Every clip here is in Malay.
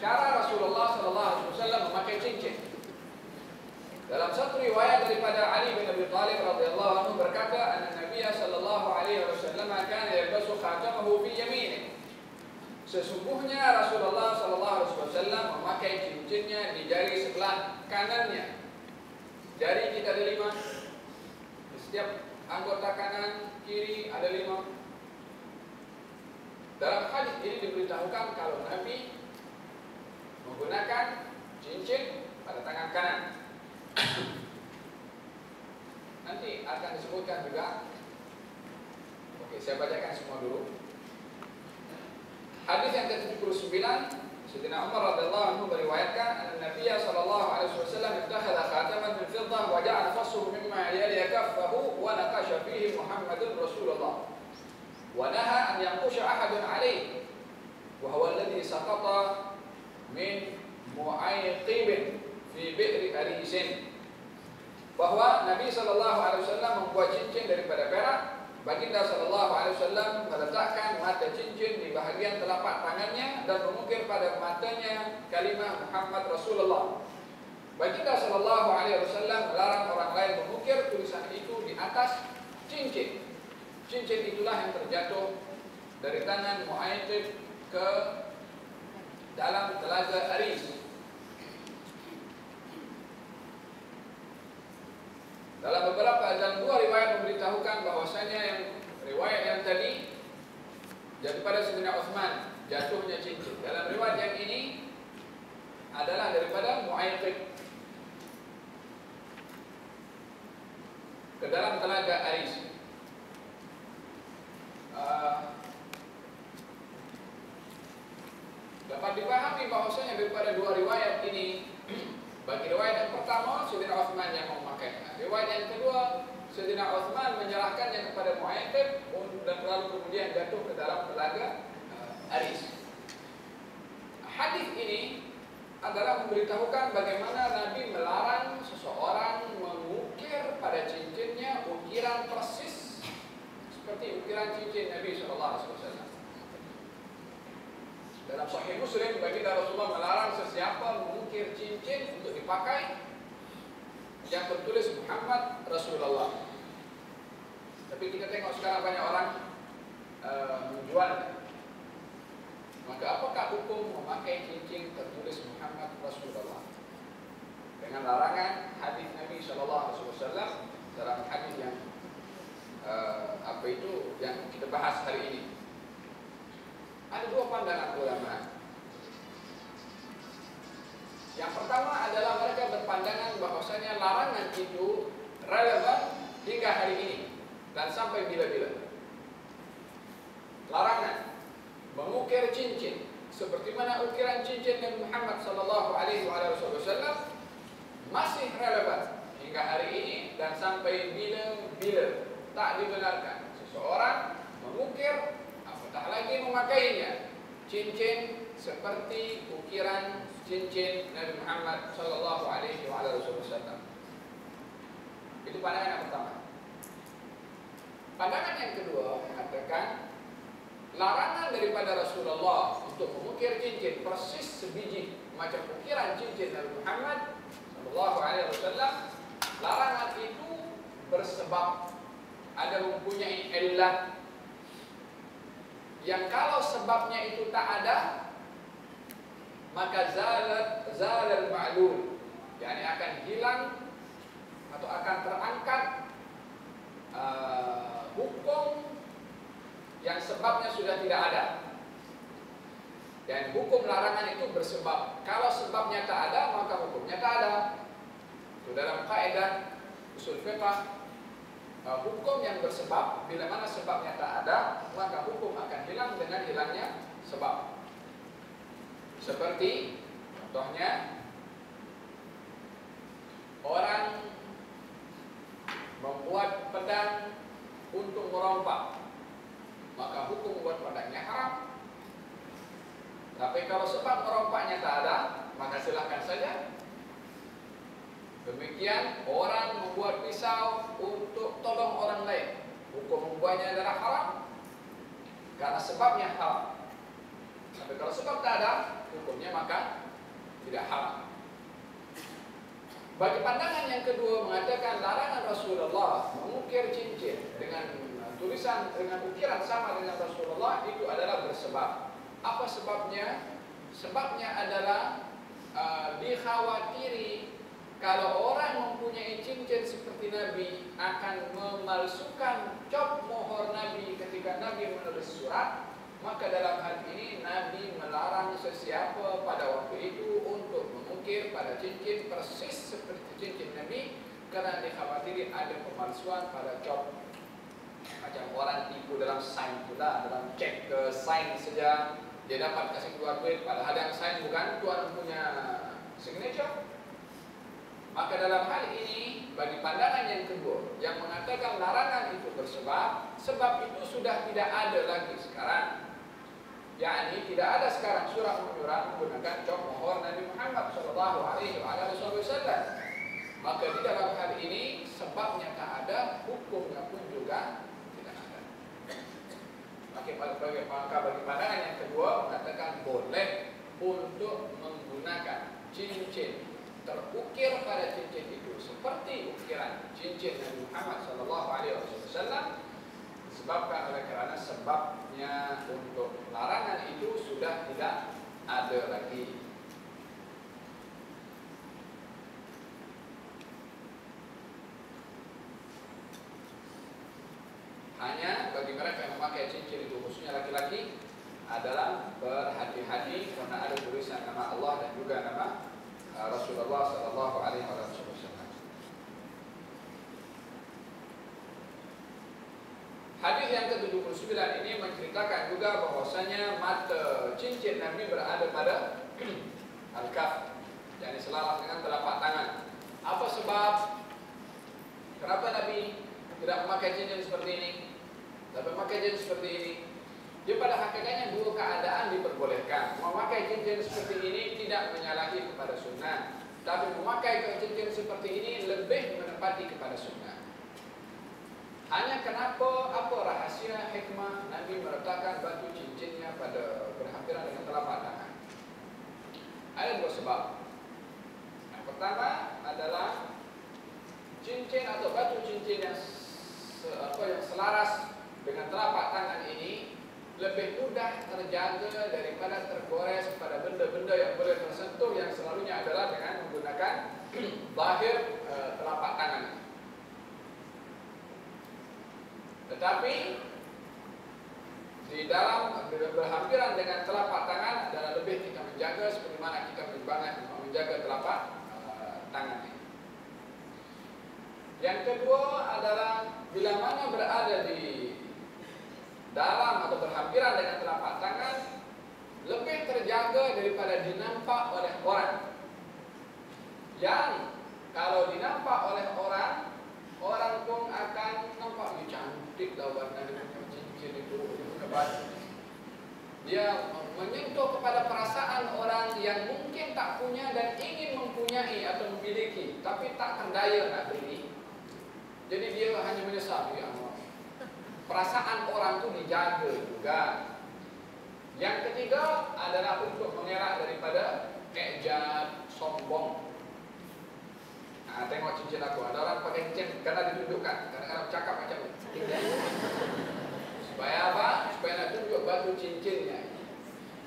cara Rasulullah SAW memakai cincin. Dalam satu riwayat daripada Ali bin Abi Thalib radhiyallahu anhu berkata, "Anna Nabiy sallallahu alaihi wasallam kana yalbasu khatamahu fi yaminih." Sesungguhnya Rasulullah sallallahu alaihi wasallam memakai cincinnya di jari sebelah kanannya. Jari kita ada 5. Di setiap anggota kanan, kiri ada 5. Dalam hadis ini diberitahukan kalau Nabi menggunakan cincin pada tangan kanan. Nanti akan disebutkan juga. Oke, saya bacakan semua dulu. Hadis yang ke-79, Sayyidina Umar radhiyallahu anhu meriwayatkan, Nabi sallallahu alaihi wasallam ittakhadha khataman min fiddah wa ja'ala fassuhu mimma yali kaffahu wa naqasha fihi Muhammadun Rasulullah wa naha an yanqusha ahadun alaihi wa huwa alladhi saqata min mu'ayqib fi bi'ri arisin. Bahwa Nabi sallallahu alaihi wasallam membuat cincin daripada perak. Baginda sallallahu alaihi wasallam meletakkan mata cincin di bahagian telapak tangannya dan mengukir pada matanya kalimah Muhammad Rasulullah. Baginda sallallahu alaihi wasallam melarang orang lain mengukir tulisan itu di atas cincin. Cincin itulah yang terjatuh dari tangan Mu'ayqib ke dalam telaga Aris. Dalam dua riwayat memberitahukan bahwasanya yang riwayat yang tadi daripada Sayyidina Utsman jatuhnya cincin. Dalam riwayat yang ini adalah daripada Mu'ayqib ke dalam telaga Aris. Dapat dipahami bahwasanya daripada dua riwayat ini, bagi riwayat yang pertama Sayyidina Utsman yang memakainya. Riwayat yang kedua Sayyidina Utsman menyerahkannya kepada Mu'ayqib dan lalu kemudian jatuh ke dalam telaga Aris. Hadis ini adalah memberitahukan bagaimana Nabi melarang seseorang mengukir pada cincinnya ukiran persis seperti ukiran cincin Nabi SAW. Dalam Sahih Muslim, baginda Rasulullah melarang sesiapa mengukir cincin untuk dipakai yang tertulis Muhammad Rasulullah. Tapi kita tengok sekarang banyak orang menjualnya. Maka apakah hukum memakai cincin tertulis Muhammad Rasulullah? Dengan larangan hadis Nabi SAW dalam hadis yang yang kita bahas hari ini. Ada dua pandangan ulama. Yang pertama adalah mereka berpandangan bahwasanya larangan itu relevan hingga hari ini dan sampai bila-bila. Larangan mengukir cincin seperti mana ukiran cincin Nabi Muhammad sallallahu alaihi wasallam masih relevan hingga hari ini dan sampai bila-bila. Tak dibenarkan seseorang mengukir apatah lagi memakainya cincin seperti ukiran cincin Nabi Muhammad sallallahu alaihi wasallam. Itu pandangan yang pertama. Pandangan yang kedua mengatakan larangan daripada Rasulullah untuk mengukir cincin persis sebiji macam ukiran cincin Nabi Muhammad sallallahu alaihi wasallam. Larangan itu bersebab ada mempunyai illat yang kalau sebabnya itu tak ada maka zalal ma'lul, yakni akan hilang atau akan terangkat hukum yang sebabnya sudah tidak ada. Dan hukum larangan itu bersebab. Kalau sebabnya tak ada maka hukumnya tak ada. Itu dalam kaidah usul fiqh. Hukum yang bersebab, bila mana sebabnya tak ada, maka hukum akan hilang dengan hilangnya sebab. Seperti contohnya orang membuat pedang untuk merompak, maka hukum membuat pedangnya haram. Tapi kalau sebab merompaknya tak ada, maka silahkan saja. Demikian orang membuat pisau untuk tolong orang lain, hukum membuatnya adalah haram karena sebabnya haram. Tapi kalau sebab tak ada, hukumnya maka tidak haram. Bagi pandangan yang kedua mengatakan larangan Rasulullah mengukir cincin dengan tulisan dengan ukiran sama dengan Rasulullah itu adalah bersebab. Apa sebabnya? Sebabnya adalah dikhawatiri kalau orang mempunyai cincin seperti Nabi akan memalsukan cop mohor Nabi ketika Nabi menulis surat, maka dalam hal ini Nabi melarang sesiapa pada waktu itu untuk mengukir pada cincin persis seperti cincin Nabi karena dikhawatiri ada pemalsuan pada cop. Macam orang tipu dalam sign pula, dalam cek ke sign saja dia dapat kasih keluar duit, padahal yang sign bukan tuan punya signature. Maka dalam hal ini bagi pandangan yang kedua yang mengatakan larangan itu bersebab, sebab itu sudah tidak ada lagi sekarang. yakni tidak ada sekarang surat menyurat menggunakan cop mohor Nabi Muhammad SAW. Maka di dalam hal ini sebabnya tak ada, hukumnya pun juga tidak ada. Maka bagi pandangan yang kedua mengatakan boleh untuk menggunakan cincin terukir pada cincin itu seperti ukiran cincin Nabi Muhammad SAW, disebabkan oleh kerana sebabnya untuk larangan itu sudah tidak ada lagi. Hanya bagi mereka yang memakai cincin itu, khususnya laki-laki, adalah berhati-hati karena ada tulisan nama Allah dan juga nama Rasulullah SAW. Hadis yang ke-79 ini menceritakan juga bahwasanya mata cincin Nabi berada pada al-kaf, yakni selaras dengan telapak tangan. Apa sebab? Kenapa Nabi tidak memakai cincin seperti ini, tapi memakai cincin seperti ini? Dia pada hakikatnya dua keadaan diperbolehkan. Memakai cincin seperti ini tidak menyalahi kepada sunnah, tapi memakai cincin seperti ini lebih menepati kepada sunnah. Hanya kenapa, apa rahasia hikmah Nabi meletakkan batu cincinnya pada berhampiran dengan telapak tangan? Ada dua sebab. Yang pertama adalah cincin atau batu cincin yang selaras dengan telapak tangan ini lebih mudah terjaga daripada tergores pada benda-benda yang boleh tersentuh, yang selalunya adalah dengan menggunakan zahir telapak tangan. Tetapi di dalam berhampiran dengan telapak tangan adalah lebih kita menjaga seperti mana kita menjaga telapak tangan ini. Yang kedua adalah bila mana berada di dalam atau berhampiran dengan telapak tangan lebih terjaga daripada dinampak oleh orang. Yang kalau dinampak oleh orang, orang pun akan nampak cantik lah warna dengan cincin itu. Dia menyentuh kepada perasaan orang yang mungkin tak punya dan ingin mempunyai atau memiliki, tapi tak terdaya nak beli. Jadi dia hanya menyesal. Perasaan orang itu dijaga juga. Yang ketiga adalah untuk mengelak daripada ejab, sombong. Nah, tengok cincin aku. Ada orang pakai cincin karena ditunjukkan, kadang-kadang cakap macam ni. Supaya apa? Supaya nak tunjuk batu cincinnya.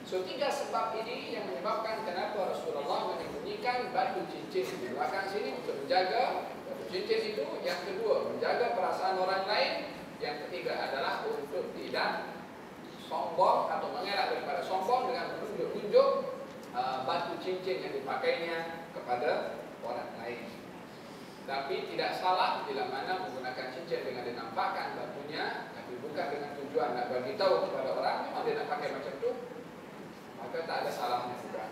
So, tiga sebab ini yang menyebabkan kenapa Rasulullah menyembunyikan batu cincin di belakang sini untuk menjaga batu cincin itu. Yang kedua, menjaga perasaan orang lain. Yang ketiga adalah untuk tidak sombong atau mengelak daripada sombong dengan menunjuk-nunjuk batu cincin yang dipakainya kepada orang lain. Tapi tidak salah bila mana menggunakan cincin dengan dinampakkan batunya, tapi bukan dengan tujuan nak bagi tahu kepada orang memang dia nak pakai macam tu, maka tak ada salahnya juga.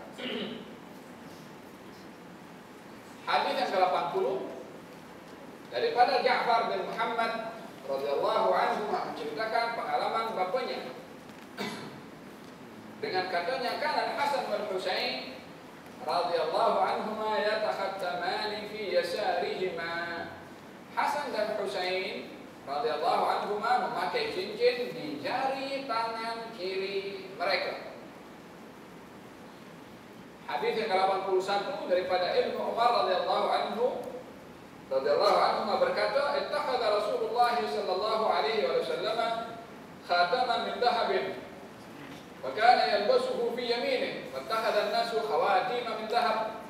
Hadis yang ke-80 daripada Ja'far bin Muhammad radhiyallahu anhu menceritakan pengalaman bapanya dengan katanya kana Hasan wal Husain radhiyallahu anhuma yatakhattamani fi yasarihima. Hasan dan Husain radhiyallahu anhuma memakai cincin di jari tangan kiri mereka. Hadis yang ke-81 daripada Ibnu Umar radhiyallahu anhu berkata, "Ittakhadha Rasulullah sallallahu alaihi wasallam khataman min dhahabin wa kana yalbasuhu fi yaminihi, wattakhadha an-nasu khawatim min dhahab,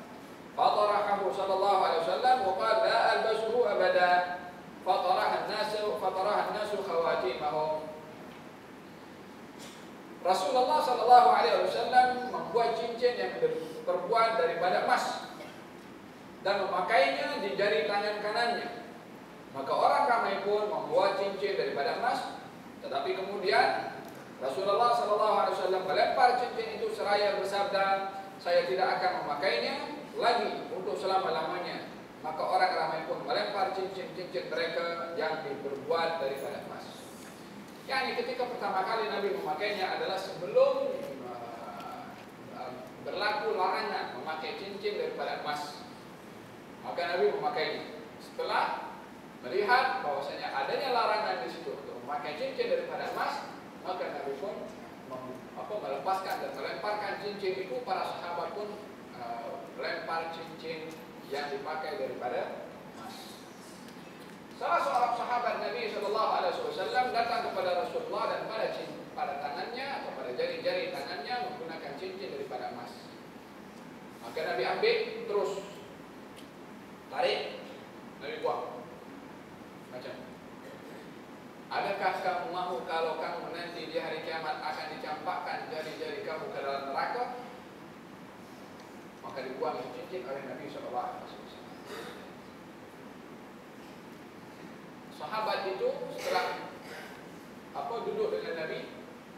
fatarahahu sallallahu alaihi wasallam wa qala la albasuhu abada, fataraha an-nasu khawatimahum." Rasulullah sallallahu alaihi wasallam membuat cincin yang terbuat daripada emas dan memakainya di jari tangan kanannya. Maka orang ramai pun membuat cincin daripada emas, tetapi kemudian Rasulullah sallallahu alaihi wasallam melempar cincin itu seraya bersabda, "Saya tidak akan memakainya lagi untuk selama-lamanya." Maka orang ramai pun melempar cincin-cincin mereka yang diperbuat daripada emas. Yani ketika pertama kali Nabi memakainya adalah sebelum berlaku larangan memakai cincin daripada emas. Maka Nabi memakainya. Setelah melihat bahwasanya adanya larangan di situ untuk memakai cincin daripada emas, maka Nabi pun melepaskan dan melemparkan cincin itu. Para sahabat pun melempar cincin yang dipakai daripada emas. Salah seorang sahabat Nabi Shallallahu Alaihi Wasallam datang kepada Rasulullah dan pada tangannya atau pada jari-jari tangannya menggunakan cincin daripada emas. Maka Nabi ambil terus tarik, Nabi buang. Macam, adakah kamu mahu kalau kamu nanti di hari kiamat akan dicampakkan jari-jari kamu ke dalam neraka? Maka dibuang cincin oleh Nabi Shallallahu Alaihi Wasallam. Sahabat itu setelah duduk dengan Nabi,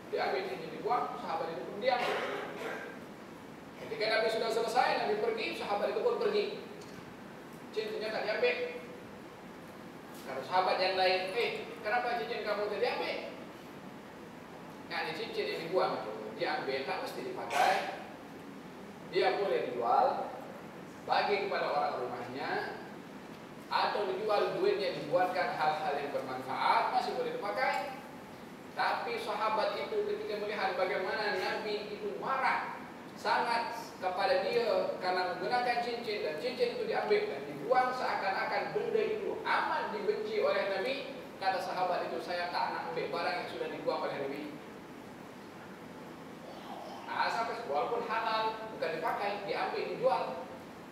diambil cincin dibuang, sahabat itu pun diam. Ketika Nabi sudah selesai, Nabi pergi, sahabat itu pun pergi. Cincinnya tak diambil. Kalau sahabat yang lain, kenapa cincin kamu tidak diambil? Nah, cincin yang dibuang itu diambil, tak mesti dipakai. Dia boleh dijual, bagi kepada orang rumahnya, atau dijual duitnya dibuatkan hal-hal yang bermanfaat, masih boleh dipakai. Tapi sahabat itu ketika melihat bagaimana Nabi itu marah sangat kepada dia karena menggunakan cincin, dan cincin itu diambil dan dibuang seakan-akan benda itu amat dibenci oleh Nabi, kata sahabat itu, "Saya tak nak ambil barang yang sudah dibuang oleh Nabi." Sampai walaupun halal, bukan dipakai, diambil, dijual.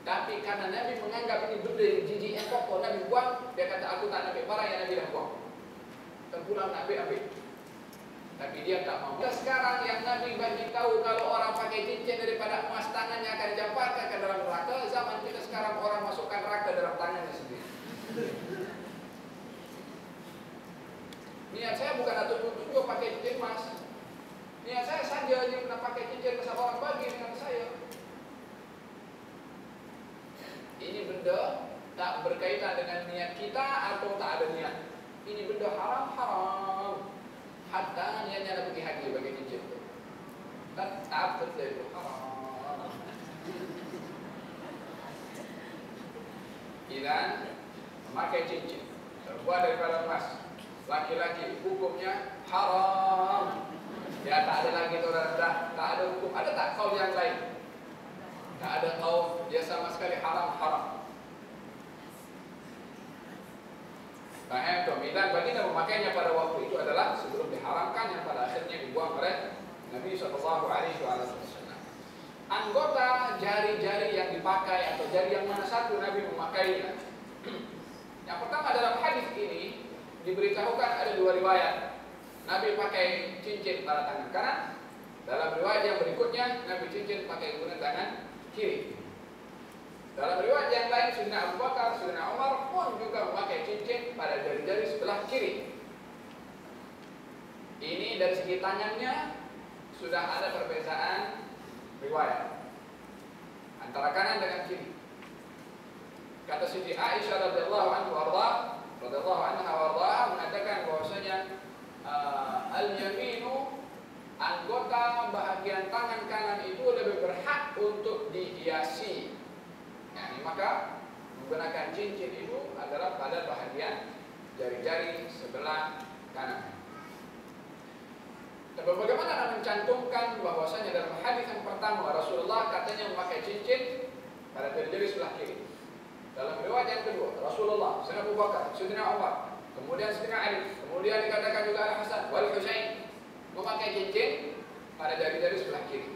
Tapi karena Nabi menganggap ini benda yang jijik yang pokok, Nabi buang. Dia kata, "Aku tak ambil barang yang Nabi dah buang." Dan pulang Nabi ambil. Tapi dia tak mau. Sekarang yang Nabi bagi tahu kalau orang pakai cincin daripada emas, tangannya akan dicampakkan ke dalam neraka. Zaman kita sekarang orang masukkan neraka dalam tangannya sendiri. Niat saya bukan untuk tunjuk pakai cincin emas. Niat saya saja dia pernah pakai cincin besar orang bagi dengan saya. Ini benda tak berkaitan dengan niat kita atau tak ada niat. Ini benda haram. Hatta niatnya ada pergi haji bagi cincin itu. Tetap benda itu haram. Dan memakai cincin terbuat daripada emas, laki-laki hukumnya haram. Ya, tak ada lagi orang dah, tak ada hukum. Ada tak kaul yang lain? Tak ada kaul, dia sama sekali haram. Faham tu? Dan baginda memakainya pada waktu itu adalah sebelum diharamkan, yang pada akhirnya dibuang oleh Nabi Sallallahu Alaihi Wasallam. Anggota jari-jari yang dipakai atau jari yang mana satu Nabi memakainya. Yang pertama, dalam hadis ini diberitahukan ada dua riwayat. Nabi pakai cincin pada tangan kanan. Dalam riwayat yang berikutnya, Nabi cincin pakai guna tangan kiri. Dalam riwayat yang lain, Sayyidina Abu Bakar, Sayyidina Umar pun juga memakai cincin pada jari-jari sebelah kiri. Ini dari segi tangannya sudah ada perbedaan riwayat antara kanan dengan kiri. Kata Siti Aisyah radhiyallahu anha mengatakan bahwasanya al-yaminu, anggota bahagian tangan kanan itu lebih berhak untuk dihiasi. Maka menggunakan cincin itu adalah pada bahagian jari-jari sebelah kanan. Dan bagaimana mencantumkan bahwasanya dalam hadis yang pertama Rasulullah katanya memakai cincin pada jari sebelah kiri. Dalam riwayat yang kedua Rasulullah, Sayyidina Abu Bakar, Sayyidina Umar, kemudian Sayyidina Ali, kemudian dikatakan juga Al Hasan wal Husain memakai cincin pada jari-jari sebelah kiri.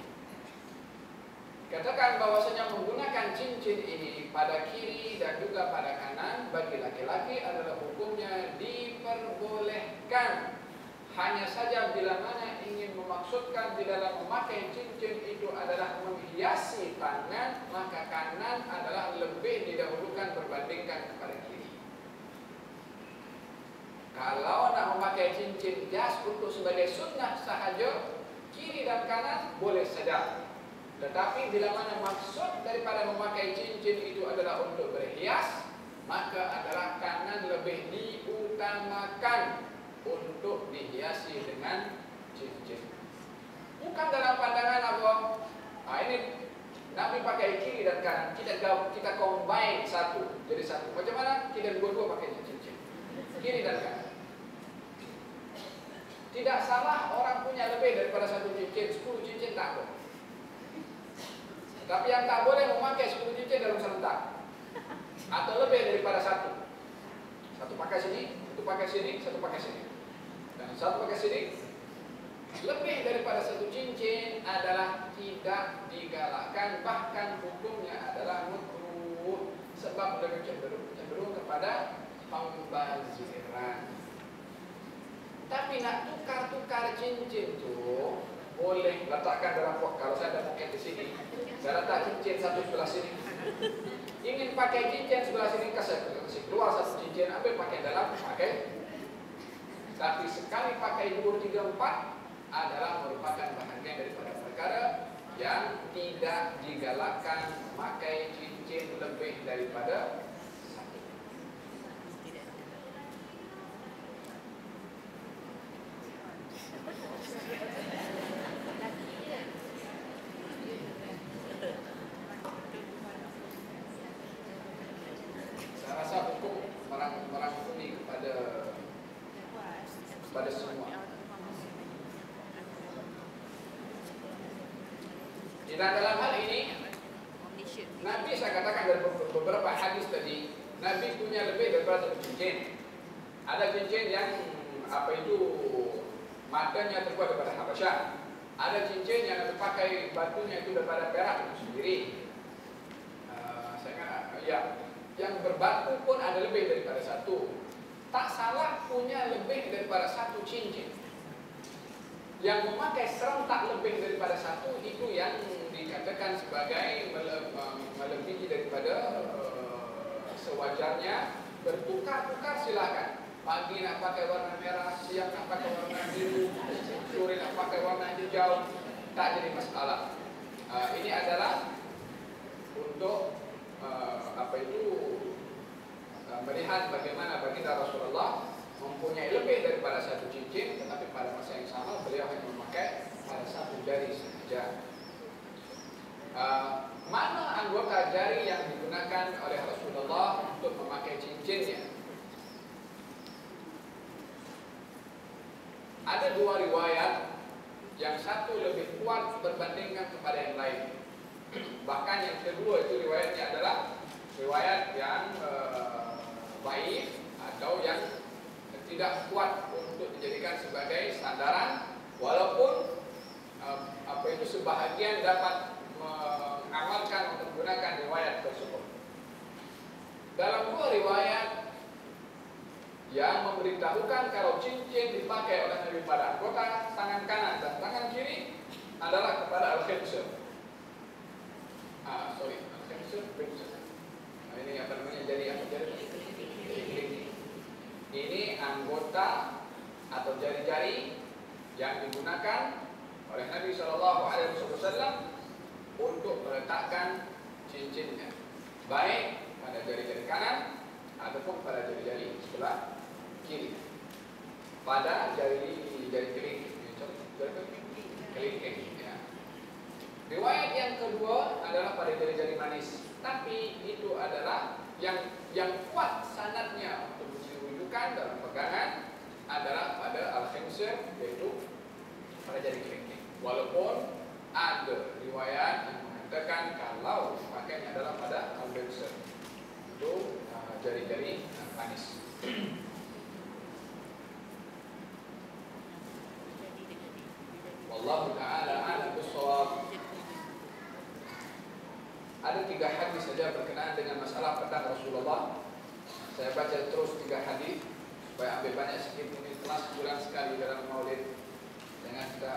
Katakan bahwasanya menggunakan cincin ini pada kiri dan juga pada kanan bagi laki-laki adalah hukumnya diperbolehkan. Hanya saja bila mana ingin memaksudkan di dalam memakai cincin itu adalah menghiasi tangan, maka kanan adalah lebih didahulukan berbandingkan kepada kiri. Kalau nak memakai cincin jas untuk sebagai sunnah sahaja, kiri dan kanan boleh saja. Tetapi bila mana maksud daripada memakai cincin itu adalah untuk berhias, maka adalah kanan lebih diutamakan untuk dihiasi dengan cincin. Bukan dalam pandangan apa? Ini Nabi pakai kiri dan kanan, kita combine satu jadi satu. Macam mana? Kita dua-dua pakai cincin, kiri dan kanan. Tidak salah orang punya lebih daripada satu cincin, 10 cincin tak boleh. Tapi yang tak boleh memakai 10 cincin dalam serentak atau lebih daripada satu. Satu pakai sini, satu pakai sini, satu pakai sini, dan satu pakai sini. Lebih daripada satu cincin adalah tidak digalakkan, bahkan hukumnya adalah makruh sebab lebih cenderung kepada pembaziran. Tapi nak tukar-tukar cincin tu boleh, letakkan dalam pot. Kalau saya ada poket di sini, saya letak cincin satu sebelah sini. Ingin pakai cincin sebelah sini, kasih keluar satu cincin, ambil pakai dalam, pakai. Tapi sekali pakai 2, 3, 4 adalah merupakan bahagian daripada perkara yang tidak digalakkan memakai cincin lebih daripada satu. Saya rasa hukum merangkumi kepada semua. Dan dalam hal ini, Nabi, saya katakan dari beberapa hadis tadi, Nabi punya lebih daripada satu cincin. Ada cincin yang matanya terbuat daripada Habasyah. Ada cincin yang dipakai batunya itu daripada perak itu sendiri. Yang berbatu pun ada lebih daripada satu. Tak salah punya lebih daripada satu cincin. Yang memakai serentak lebih daripada satu itu yang dikatakan sebagai melebihi daripada sewajarnya. Bertukar-tukar silakan. Pagi nak pakai warna merah, siang nak pakai warna biru, sore nak pakai warna hijau, tak jadi masalah. Ini adalah untuk melihat bagaimana baginda Rasulullah mempunyai lebih daripada satu cincin, tetapi pada masa yang sama beliau hanya memakai pada satu jari saja. Mana anggota jari yang digunakan oleh Rasulullah untuk memakai cincinnya? Ada dua riwayat, yang satu lebih kuat berbandingkan kepada yang lain. Bahkan yang kedua itu riwayatnya adalah riwayat yang baik atau yang tidak kuat untuk dijadikan sebagai sandaran, walaupun sebahagian dapat mengamalkan untuk menggunakan riwayat tersebut. Dalam dua riwayat yang memberitahukan kalau cincin dipakai oleh Nabi pada anggota tangan kanan dan tangan kiri adalah kepada al-khinsir. Al-khinsir. Ini jadi ini anggota atau jari-jari yang digunakan oleh Nabi SAW untuk meletakkan cincinnya, baik pada jari-jari kanan ataupun pada jari-jari sebelah kiri. Pada jari kelingking. Ya. Riwayat yang kedua adalah pada jari-jari manis, tapi itu adalah yang kuat sanadnya untuk rujukan dalam pegangan adalah pada al-khinsir, yaitu pada jari kelingking. Walaupun ada riwayat yang mengatakan kalau pakainya adalah pada al-binsar, itu jari-jari manis. Wallahu ta'ala a'lam bis-shawab. Ada 3 hadis saja berkenaan dengan masalah pedang Rasulullah. Saya baca terus 3 hadis supaya ambil banyak sedikit. Ini telah sebulan sekali dalam maulid. Jangan kita